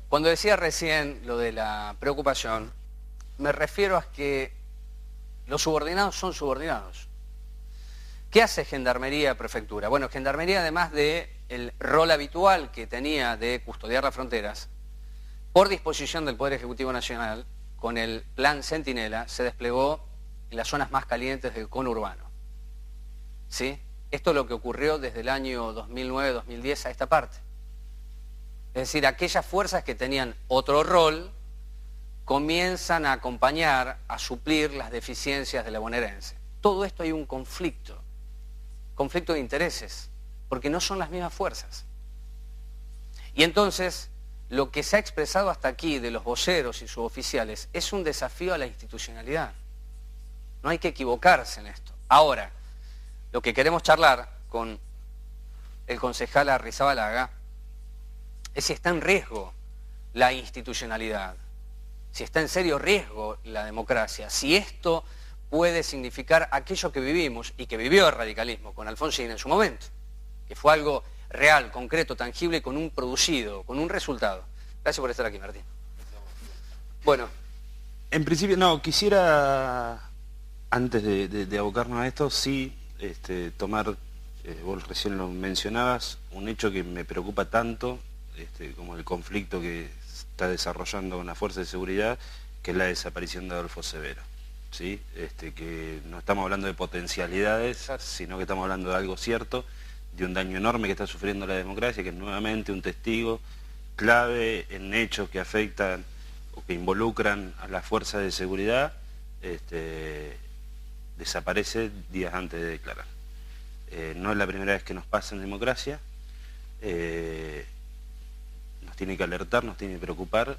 Cuando decía recién lo de la preocupación, me refiero a que los subordinados son subordinados. ¿Qué hace Gendarmería Prefectura? Bueno, Gendarmería, además del rol habitual que tenía de custodiar las fronteras, por disposición del Poder Ejecutivo Nacional, con el Plan Centinela, se desplegó en las zonas más calientes del conurbano. ¿Sí? Esto es lo que ocurrió desde el año 2009-2010 a esta parte. Es decir, aquellas fuerzas que tenían otro rol comienzan a acompañar, a suplir las deficiencias de la bonaerense. Todo esto hay un conflicto de intereses, porque no son las mismas fuerzas. Y entonces, lo que se ha expresado hasta aquí de los voceros y suboficiales es un desafío a la institucionalidad. No hay que equivocarse en esto. Ahora, lo que queremos charlar con el concejal Arrizabalaga es si está en riesgo la institucionalidad, si está en serio riesgo la democracia, si esto puede significar aquello que vivimos y que vivió el radicalismo con Alfonsín en su momento, que fue algo real, concreto, tangible y con un producido, con un resultado. Gracias por estar aquí, Martín. Bueno. En principio, no, quisiera, antes de abocarnos a esto, sí tomar, vos recién lo mencionabas, un hecho que me preocupa tanto, como el conflicto que está desarrollando con la Fuerza de Seguridad, que es la desaparición de Adolfo Severo. ¿Sí? Que no estamos hablando de potencialidades, sino que estamos hablando de algo cierto, de un daño enorme que está sufriendo la democracia, que es nuevamente un testigo clave en hechos que afectan o que involucran a las fuerzas de seguridad, desaparece días antes de declarar. No es la primera vez que nos pasa en democracia, nos tiene que alertar, nos tiene que preocupar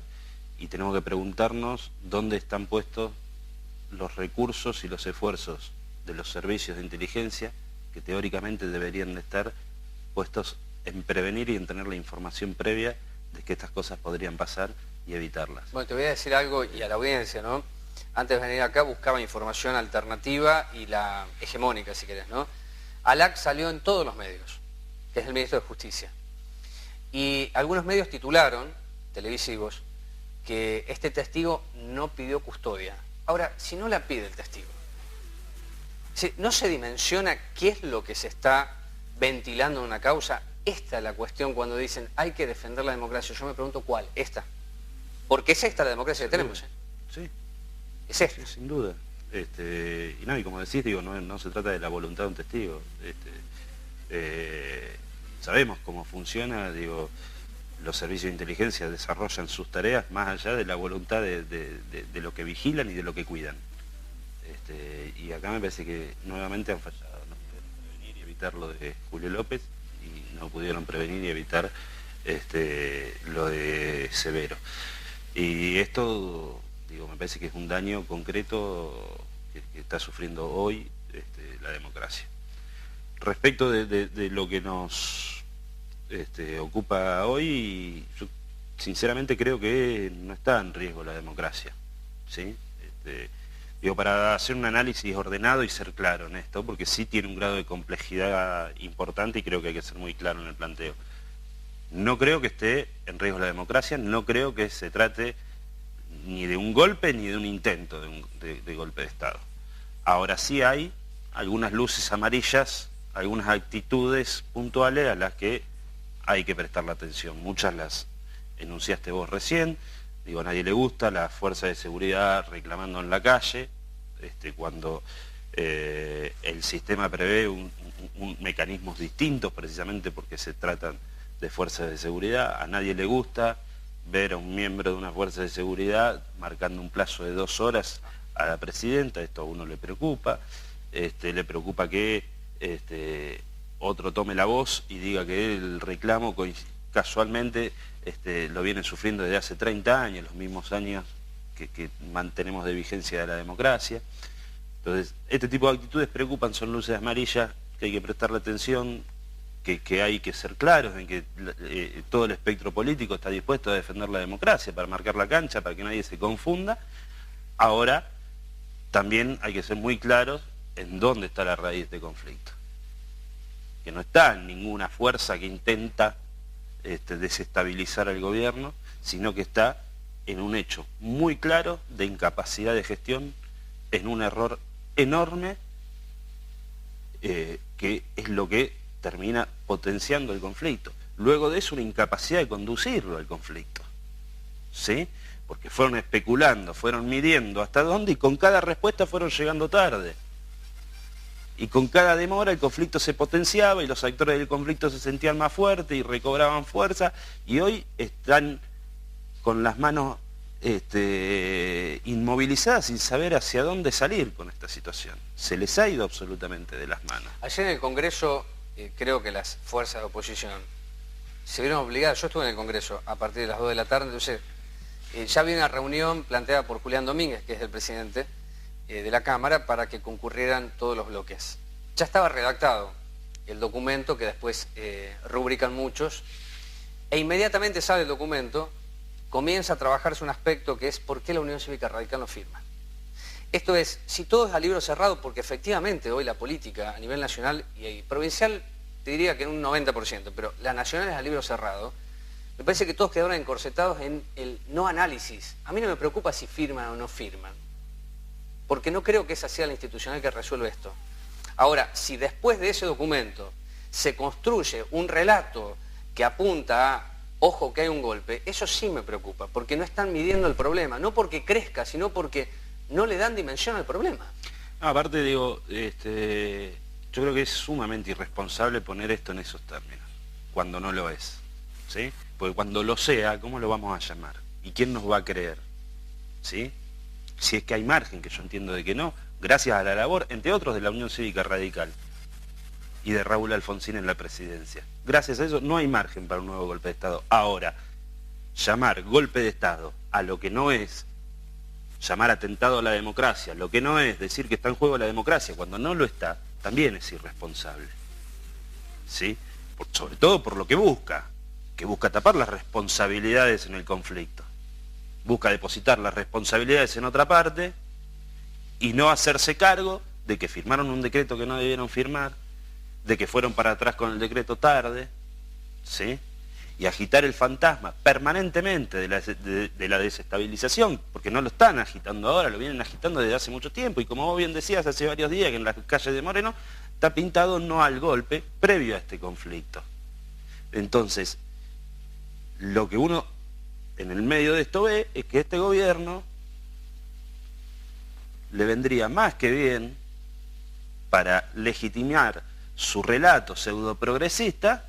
y tenemos que preguntarnos dónde están puestos los recursos y los esfuerzos de los servicios de inteligencia que teóricamente deberían de estar puestos en prevenir y en tener la información previa de que estas cosas podrían pasar y evitarlas. Bueno, te voy a decir algo y a la audiencia, ¿no? Antes de venir acá buscaba información alternativa y la hegemónica, si querés, ¿no? ALAC salió en todos los medios, que es el Ministro de Justicia. Y algunos medios titularon, televisivos, que este testigo no pidió custodia. Ahora, si no la pide el testigo, no se dimensiona qué es lo que se está ventilando en una causa. Esta es la cuestión cuando dicen hay que defender la democracia. Yo me pregunto cuál, esta. Porque es esta la democracia que tenemos. Sí. Es esta. Sí, sin duda. Y no, y como decís, digo, no se trata de la voluntad de un testigo. Sabemos cómo funciona, digo, los servicios de inteligencia desarrollan sus tareas más allá de la voluntad de lo que vigilan y de lo que cuidan. Y acá me parece que nuevamente han fallado. No pudieron prevenir y evitar lo de Julio López y no pudieron prevenir y evitar lo de Severo. Y esto, digo, me parece que es un daño concreto que está sufriendo hoy la democracia. Respecto de lo que nos ocupa hoy, yo sinceramente creo que no está en riesgo la democracia, ¿sí? Digo, para hacer un análisis ordenado y ser claro en esto, porque sí tiene un grado de complejidad importante y creo que hay que ser muy claro en el planteo. No creo que esté en riesgo la democracia, no creo que se trate ni de un golpe ni de un intento de golpe de Estado. Ahora sí hay algunas luces amarillas, algunas actitudes puntuales a las que hay que prestarle atención. Muchas las enunciaste vos recién. Digo, a nadie le gusta la fuerza de seguridad reclamando en la calle, cuando el sistema prevé mecanismos distintos precisamente porque se tratan de fuerzas de seguridad. A nadie le gusta ver a un miembro de una fuerza de seguridad marcando un plazo de 2 horas a la presidenta. Esto a uno le preocupa. Le preocupa que otro tome la voz y diga que el reclamo casualmente lo vienen sufriendo desde hace 30 años, los mismos años que mantenemos de vigencia de la democracia. Entonces, este tipo de actitudes preocupan, son luces amarillas que hay que prestarle atención, que hay que ser claros en que todo el espectro político está dispuesto a defender la democracia, para marcar la cancha, para que nadie se confunda. Ahora, también hay que ser muy claros en dónde está la raíz de este conflicto. Que no está en ninguna fuerza que intenta desestabilizar al gobierno, sino que está en un hecho muy claro de incapacidad de gestión, en un error enorme, que es lo que termina potenciando el conflicto. Luego de eso, una incapacidad de conducirlo al conflicto, ¿sí? Porque fueron especulando, fueron midiendo hasta dónde, y con cada respuesta fueron llegando tarde. Y con cada demora el conflicto se potenciaba y los actores del conflicto se sentían más fuertes y recobraban fuerza, y hoy están con las manos inmovilizadas sin saber hacia dónde salir con esta situación. Se les ha ido absolutamente de las manos. Ayer en el Congreso, creo que las fuerzas de oposición se vieron obligadas, yo estuve en el Congreso a partir de las 2 de la tarde, entonces ya había una reunión planteada por Julián Domínguez, que es el presidente de la Cámara, para que concurrieran todos los bloques. Ya estaba redactado el documento que después rubrican muchos, e inmediatamente sale el documento, comienza a trabajarse un aspecto que es por qué la Unión Cívica Radical no firma. Esto es, si todo es a libro cerrado, porque efectivamente hoy la política a nivel nacional y provincial, te diría que en un 90%, pero la nacional es a libro cerrado, me parece que todos quedaron encorsetados en el no análisis. A mí no me preocupa si firman o no firman, porque no creo que esa sea la institucional que resuelve esto. Ahora, si después de ese documento se construye un relato que apunta a, ojo que hay un golpe, eso sí me preocupa, porque no están midiendo el problema, no porque crezca, sino porque no le dan dimensión al problema. Aparte, digo, yo creo que es sumamente irresponsable poner esto en esos términos, cuando no lo es, ¿sí? Porque cuando lo sea, ¿cómo lo vamos a llamar? ¿Y quién nos va a creer? ¿Sí? Si es que hay margen, que yo entiendo de que no, gracias a la labor, entre otros, de la Unión Cívica Radical y de Raúl Alfonsín en la presidencia. Gracias a eso no hay margen para un nuevo golpe de Estado. Ahora, llamar golpe de Estado a lo que no es, llamar atentado a la democracia, lo que no es, decir que está en juego la democracia cuando no lo está, también es irresponsable, ¿sí? Sobre todo por lo que busca tapar las responsabilidades en el conflicto, busca depositar las responsabilidades en otra parte y no hacerse cargo de que firmaron un decreto que no debieron firmar, de que fueron para atrás con el decreto tarde, ¿sí? Y agitar el fantasma permanentemente de la desestabilización, porque no lo están agitando ahora, lo vienen agitando desde hace mucho tiempo, y como vos bien decías hace varios días, que en las calles de Moreno está pintado no al golpe, previo a este conflicto. Entonces, lo que uno en el medio de esto ve es que este gobierno le vendría más que bien para legitimar su relato pseudo-progresista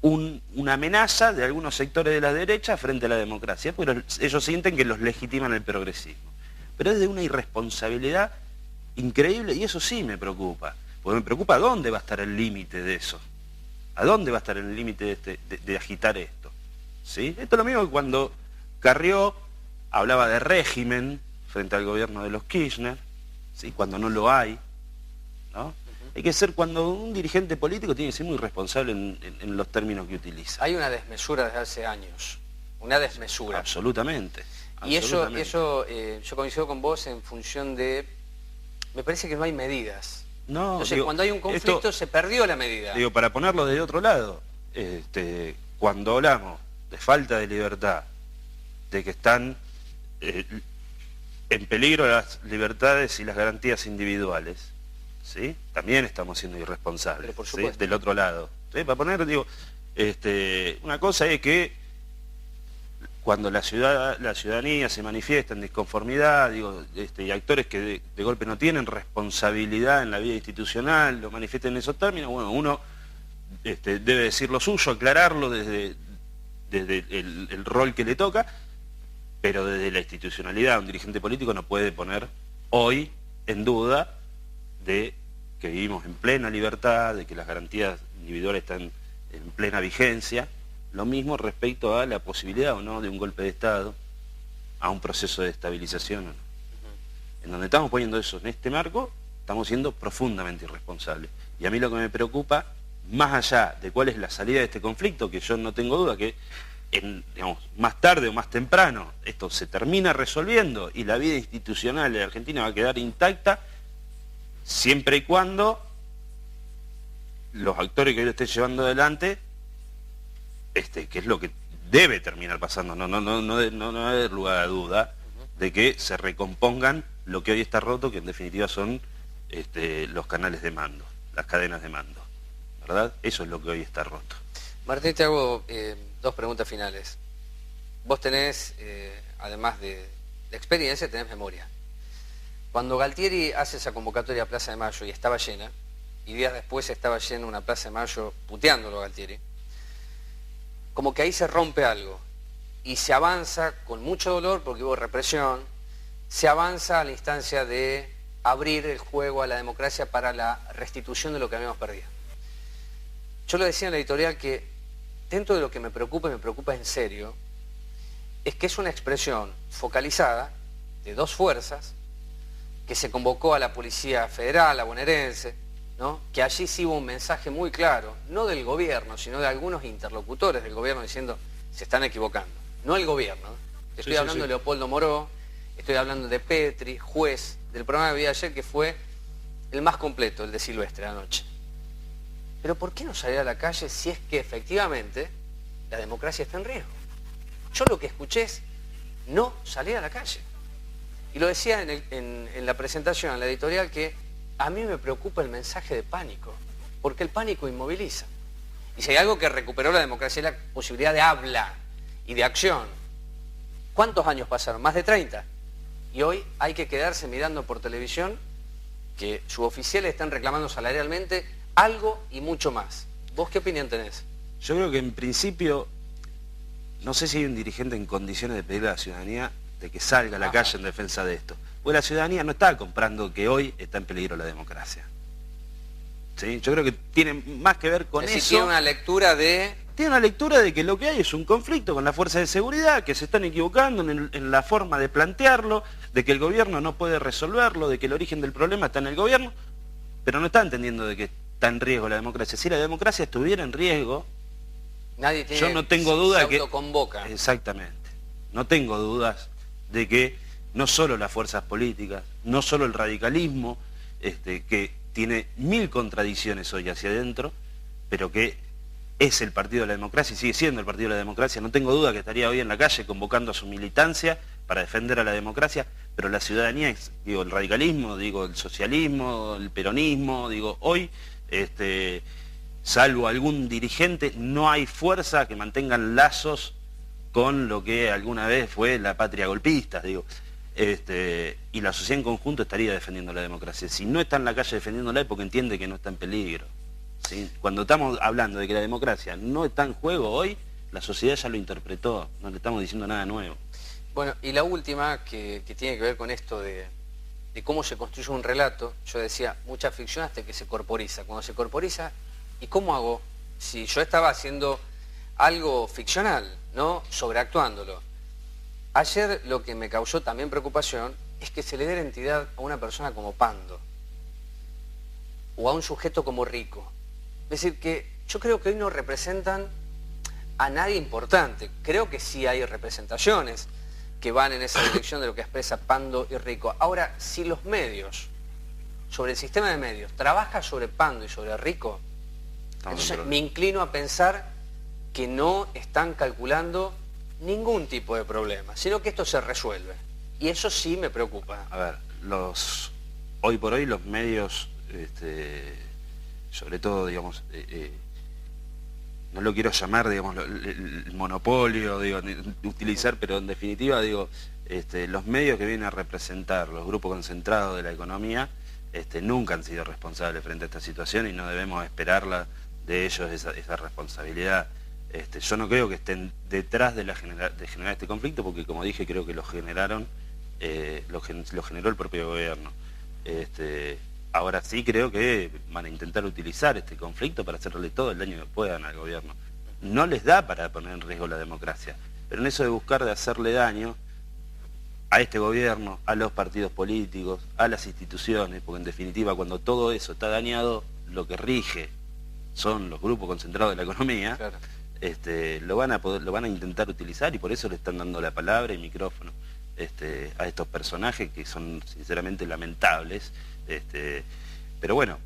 una amenaza de algunos sectores de la derecha frente a la democracia, pero ellos sienten que los legitiman el progresismo. Pero es de una irresponsabilidad increíble, y eso sí me preocupa, porque me preocupa dónde va a estar el límite de eso, a dónde va a estar el límite de agitar esto, ¿sí? Esto es lo mismo que cuando Carrió hablaba de régimen frente al gobierno de los Kirchner, ¿sí? Cuando no lo hay, ¿no? Hay que ser, cuando un dirigente político tiene que ser muy responsable en los términos que utiliza. Hay una desmesura desde hace años, una desmesura. Absolutamente. Y eso yo coincido con vos en función de, me parece que no hay medidas. No, entonces, digo, cuando hay un conflicto se perdió la medida. Digo, para ponerlo de otro lado, cuando hablamos de falta de libertad, de que están en peligro las libertades y las garantías individuales, ¿sí? También estamos siendo irresponsables, por ¿sí? Del otro lado, ¿sí? Para poner, digo, una cosa es que cuando la ciudadanía se manifiesta en disconformidad, digo, y actores que de golpe no tienen responsabilidad en la vida institucional, lo manifiesten en esos términos, bueno, uno debe decir lo suyo, aclararlo desde el rol que le toca, pero desde la institucionalidad un dirigente político no puede poner hoy en duda de que vivimos en plena libertad, de que las garantías individuales están en plena vigencia. Lo mismo respecto a la posibilidad o no de un golpe de Estado, a un proceso de estabilización o no. En donde estamos poniendo eso en este marco, estamos siendo profundamente irresponsables. Y a mí lo que me preocupa, más allá de cuál es la salida de este conflicto, que yo no tengo duda que digamos, más tarde o más temprano esto se termina resolviendo y la vida institucional de Argentina va a quedar intacta, siempre y cuando los actores que hoy lo estén llevando adelante que es lo que debe terminar pasando, no hay lugar a duda de que se recompongan lo que hoy está roto, que en definitiva son los canales de mando, las cadenas de mando, ¿verdad? Eso es lo que hoy está roto. Martín, te hago dos preguntas finales. Vos tenés, además de experiencia, tenés memoria. Cuando Galtieri hace esa convocatoria a Plaza de Mayo y estaba llena, y días después estaba llena una Plaza de Mayo puteándolo a Galtieri, como que ahí se rompe algo y se avanza con mucho dolor porque hubo represión, se avanza a la instancia de abrir el juego a la democracia para la restitución de lo que habíamos perdido. Yo lo decía en la editorial que dentro de lo que me preocupa, y me preocupa en serio, es que es una expresión focalizada de dos fuerzas que se convocó a la Policía Federal, a bonaerense, ¿no? Que allí sí hubo un mensaje muy claro, no del gobierno, sino de algunos interlocutores del gobierno diciendo se están equivocando. No el gobierno. Estoy hablando de Leopoldo Moró, estoy hablando de Petri, juez, del programa que vi ayer que fue el más completo, el de Silvestre anoche. Pero ¿por qué no salir a la calle si es que efectivamente la democracia está en riesgo? Yo lo que escuché es no salir a la calle. Y lo decía en la presentación, en la editorial, que a mí me preocupa el mensaje de pánico, porque el pánico inmoviliza. Y si hay algo que recuperó la democracia es la posibilidad de habla y de acción. ¿Cuántos años pasaron? Más de 30. Y hoy hay que quedarse mirando por televisión que suboficiales están reclamando salarialmente algo y mucho más. ¿Vos qué opinión tenés? Yo creo que en principio, no sé si hay un dirigente en condiciones de pedirle a la ciudadanía de que salga a la calle en defensa de esto. Porque la ciudadanía no está comprando que hoy está en peligro la democracia. ¿Sí? Yo creo que tiene más que ver con eso. Tiene una lectura de... Tiene una lectura de que lo que hay es un conflicto con las fuerzas de seguridad, que se están equivocando en la forma de plantearlo, de que el gobierno no puede resolverlo, de que el origen del problema está en el gobierno, pero no está entendiendo de que está en riesgo la democracia. Si la democracia estuviera en riesgo, nadie tiene, yo no tengo duda se que... autoconvoca. Exactamente. No tengo dudas de que no solo las fuerzas políticas, no solo el radicalismo, que tiene 1000 contradicciones hoy hacia adentro, pero que es el partido de la democracia y sigue siendo el partido de la democracia. No tengo duda que estaría hoy en la calle convocando a su militancia para defender a la democracia, pero la ciudadanía, digo, el radicalismo, digo, el socialismo, el peronismo, digo, hoy, salvo algún dirigente, no hay fuerza que mantengan lazos con lo que alguna vez fue la patria golpista, digo. Y la sociedad en conjunto estaría defendiendo la democracia. Si no está en la calle defendiéndola es porque entiende que no está en peligro. ¿Sí? Cuando estamos hablando de que la democracia no está en juego hoy, la sociedad ya lo interpretó, no le estamos diciendo nada nuevo. Bueno, y la última, que tiene que ver con esto de cómo se construye un relato. Yo decía, mucha ficción hasta que se corporiza. Cuando se corporiza, ¿y cómo hago? Si yo estaba haciendo algo ficcional, ¿no? Sobreactuándolo. Ayer lo que me causó también preocupación es que se le dé la entidad a una persona como Pando o a un sujeto como Rico. Es decir, que yo creo que hoy no representan a nadie importante. Creo que sí hay representaciones que van en esa dirección de lo que expresa Pando y Rico. Ahora, si los medios, sobre el sistema de medios, trabaja sobre Pando y sobre Rico, entonces me inclino a pensar que no están calculando ningún tipo de problema, sino que esto se resuelve. Y eso sí me preocupa. A ver, hoy por hoy los medios, sobre todo, digamos, no lo quiero llamar, digamos, el monopolio, digo, utilizar, pero en definitiva, digo, los medios que vienen a representar los grupos concentrados de la economía, nunca han sido responsables frente a esta situación y no debemos esperarla de ellos esa responsabilidad. Yo no creo que estén detrás de generar este conflicto, porque como dije, creo que lo generó el propio gobierno. Ahora sí creo que van a intentar utilizar este conflicto para hacerle todo el daño que puedan al gobierno. No les da para poner en riesgo la democracia, pero en eso de buscar de hacerle daño a este gobierno, a los partidos políticos, a las instituciones, porque en definitiva cuando todo eso está dañado, lo que rige son los grupos concentrados de la economía. Claro. Lo van a intentar utilizar y por eso le están dando la palabra y micrófono a estos personajes que son sinceramente lamentables. Pero bueno,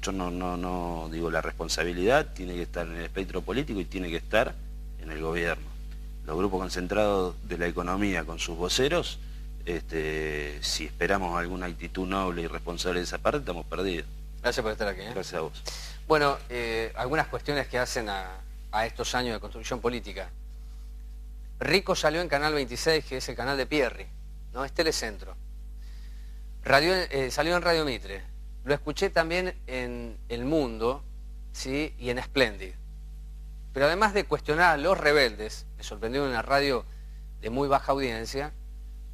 Yo no digo, la responsabilidad tiene que estar en el espectro político y tiene que estar en el gobierno. Los grupos concentrados de la economía con sus voceros, si esperamos alguna actitud noble y responsable de esa parte, estamos perdidos. Gracias por estar aquí. Gracias a vos. Bueno, algunas cuestiones que hacen a estos años de construcción política. Rico salió en Canal 26, que es el canal de Pierri, ¿no? Es Telecentro. Salió en Radio Mitre. Lo escuché también en El Mundo, ¿sí? Y en Splendid. Pero además de cuestionar a los rebeldes, me sorprendió en una radio de muy baja audiencia,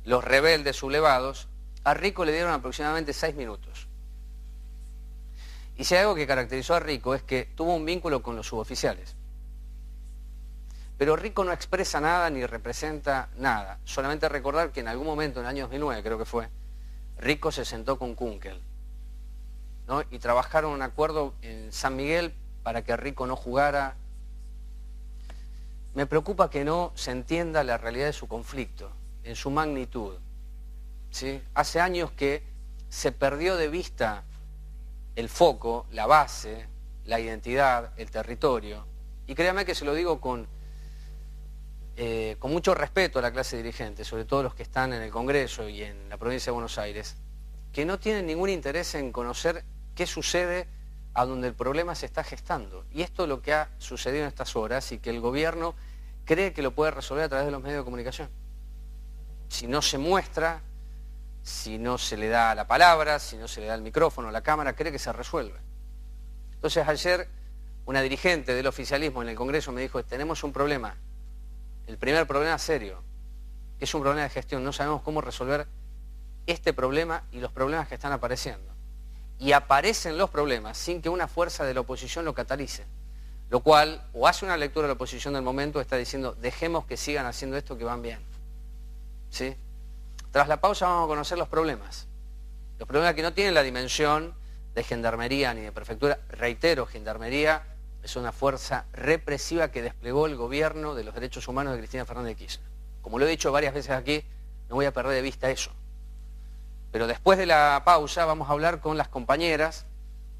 los rebeldes sublevados, a Rico le dieron aproximadamente 6 minutos. Y si hay algo que caracterizó a Rico es que tuvo un vínculo con los suboficiales. Pero Rico no expresa nada ni representa nada. Solamente recordar que en algún momento, en el año 2009 creo que fue, Rico se sentó con Kunkel, ¿no? Y trabajaron un acuerdo en San Miguel para que Rico no jugara. Me preocupa que no se entienda la realidad de su conflicto, en su magnitud, ¿sí? Hace años que se perdió de vista el foco, la base, la identidad, el territorio. Y créame que se lo digo con mucho respeto a la clase dirigente, sobre todo los que están en el Congreso y en la provincia de Buenos Aires, que no tienen ningún interés en conocer qué sucede a donde el problema se está gestando. Y esto es lo que ha sucedido en estas horas y que el gobierno cree que lo puede resolver a través de los medios de comunicación. Si no se muestra, si no se le da la palabra, si no se le da el micrófono, la cámara, cree que se resuelve. Entonces ayer una dirigente del oficialismo en el Congreso me dijo, tenemos un problema. El primer problema serio, que es un problema de gestión. No sabemos cómo resolver este problema y los problemas que están apareciendo. Y aparecen los problemas sin que una fuerza de la oposición lo catalice. Lo cual, o hace una lectura de la oposición del momento, está diciendo, dejemos que sigan haciendo esto que van bien. ¿Sí? Tras la pausa vamos a conocer los problemas. Los problemas que no tienen la dimensión de gendarmería ni de prefectura. Reitero, gendarmería es una fuerza represiva que desplegó el gobierno de los derechos humanos de Cristina Fernández de Kirchner. Como lo he dicho varias veces aquí, no voy a perder de vista eso. Pero después de la pausa vamos a hablar con las compañeras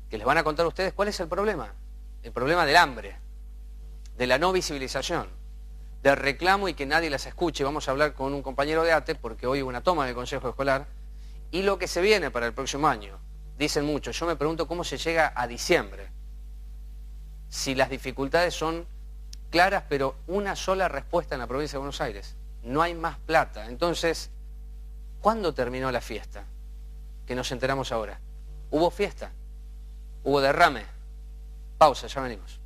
que les van a contar a ustedes cuál es el problema. El problema del hambre, de la no visibilización, del reclamo y que nadie las escuche. Vamos a hablar con un compañero de ATE porque hoy hubo una toma del Consejo Escolar y lo que se viene para el próximo año. Dicen mucho, yo me pregunto cómo se llega a diciembre. Si las dificultades son claras, pero una sola respuesta en la provincia de Buenos Aires. No hay más plata. Entonces, ¿cuándo terminó la fiesta? Que nos enteramos ahora. ¿Hubo fiesta? ¿Hubo derrame? Pausa, ya venimos.